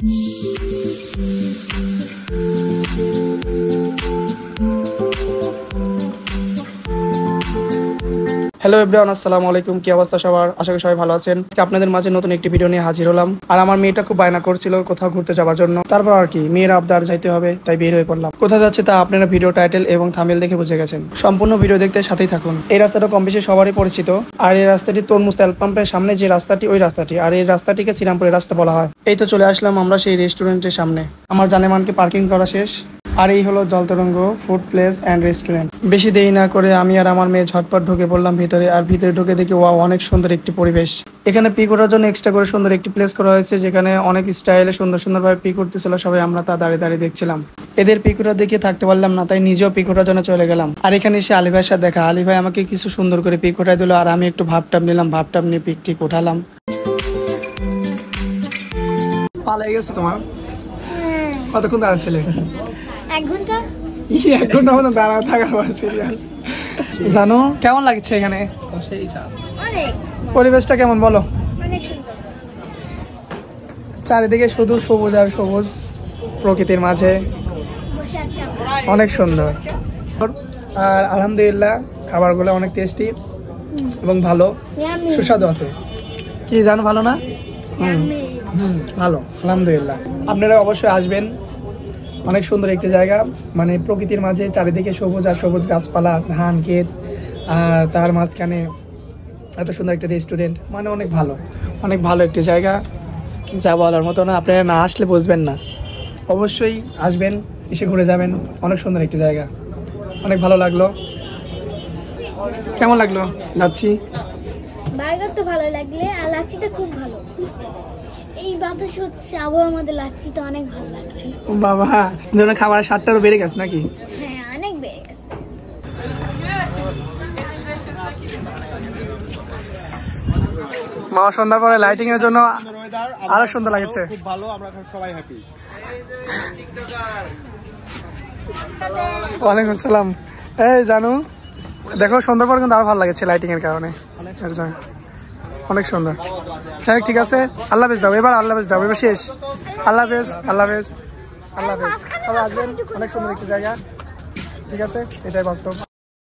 Hello everyone, আসসালামু আলাইকুম। কি অবস্থা সবার? আশা করি সবাই ভালো আছেন। আপনাদের মাঝে নতুন একটি ভিডিও নিয়ে হাজির হলাম। আর আমার মেয়েটা খুব বায়না করছিল কোথাও ঘুরতে যাওয়ার জন্য। তারপর আর কি, মেয়ের আবদার যাইতে হবে, তাই বের হয়ে পড়লাম। কোথায় যাচ্ছে তা আপনারা ভিডিও টাইটেল এবং থাম্বনেল দেখে বুঝে গেছেন। সম্পূর্ণ ভিডিও দেখতে সাথেই থাকুন। এই রাস্তাটা কম বেশি সবারই পরিচিত। আর এই রাস্তাটি তরমুজ তেল পাম্পের সামনে যে রাস্তাটি, ওই রাস্তাটি। আর এই রাস্তাটিকে শ্রীরামপুরের রাস্তা বলা হয়। এই তো চলে আসলাম আমরা সেই রেস্টুরেন্টের সামনে। আমার জানেমানকে পার্কিং করা শেষ। আর এই হলো জলতরঙ্গ ফুড প্লেস অ্যান্ড রেস্টুরেন্ট। বেশি দেরি না করে আমি আর আমার মেয়ে ঝটপট ঢুকে পড়লাম ভিতরে। আর ভিতরে ঢুকে দেখি ওয়াও, অনেক সুন্দর একটি পরিবেশ। এখানে পিক করার জন্য এক্সট্রা করে সুন্দর একটি প্লেস করা হয়েছে, যেখানে অনেক স্টাইলে সুন্দরভাবে পিক করতেছিল সবাই। আমরা তা দাঁড়িয়ে দাঁড়িয়ে দেখছিলাম। এদের পিক করা দেখে থাকতে পারলাম না, তাই নিজেও পিক করার জন্য চলে গেলাম। আর এখানে এসে আলী ভাইয়ের সাথে দেখা। আলী ভাই আমাকে কিছু সুন্দর করে পিক উঠাই দিল, আর আমি একটু ভাবটাপ নিলাম। ভাবটাপ নিয়ে পিক টিক উঠালাম। পালাই গেছে তোমার? কতক্ষণ দাঁড়াচ্ছিলে? 1 ঘন্টা। 1 ঘন্টা মতো দাঁড়ানো থাকার পর সিরিয়াল। জানো কেমন লাগছে এখানে? পরিবেশটা কেমন বলো? চারিদিকে শুধু সবুজ আর সবুজ, প্রকৃতির মাঝে অনেক সুন্দর। আর আলহামদুলিল্লাহ খাবারগুলো অনেক টেস্টি এবং ভালো, সুস্বাদু আছে। কি জানো, ভালো না? ভালো, আলহামদুলিল্লাহ। আপনারা অবশ্যই আসবেন। অনেক সুন্দর একটি জায়গা, মানে প্রকৃতির মাঝে চারিদিকে সবুজ আর সবুজ গাছপালা, ধান ক্ষেত, আর তার মাঝখানে এত সুন্দর একটা রেস্টুরেন্ট। মানে অনেক ভালো একটি জায়গা, যা বলার মতো না। আপনারা না আসলে বুঝবেন না। অবশ্যই আসবেন, এসে ঘুরে যাবেন। অনেক সুন্দর একটি জায়গা, অনেক ভালো লাগলো। কেমন লাগলো লাচ্ছি? বার্গার তো ভালো লাগলে, আর লাচ্ছিটা খুব ভালো। এই বাতাস হচ্ছে, আবহাওয়া আমাদের লাচ্ছিটা অনেক ভালো লাগছে। বাবা, ধরুন খাবারের স্বাদটাও বেড়ে গেছে নাকি? হ্যাঁ, অনেক বেড়ে গেছে। মামা সন্ধ্যার পরে লাইটিং এর জন্য আরো সুন্দর লাগছে। খুব ভালো, আমরা সবাই হ্যাপি। ওয়ালাইকুম আসসালাম। এই জানু, দেখো সন্ধ্যার পর কিন্তু আরো ভালো লাগছে লাইটিং এর কারণে। অনেক সুন্দর। ঠিক আছে, আল্লাহ হাফেজ দাও এবার। আল্লাহ হাফেজ দাও এবার, শেষ। আল্লাহ হাফেজ, আল্লাহ হাফেজ, আল্লাহ হাফেজ। সবাই আসবেন, অনেক সুন্দর একটি জায়গা। ঠিক আছে, এটাই বাস্তব।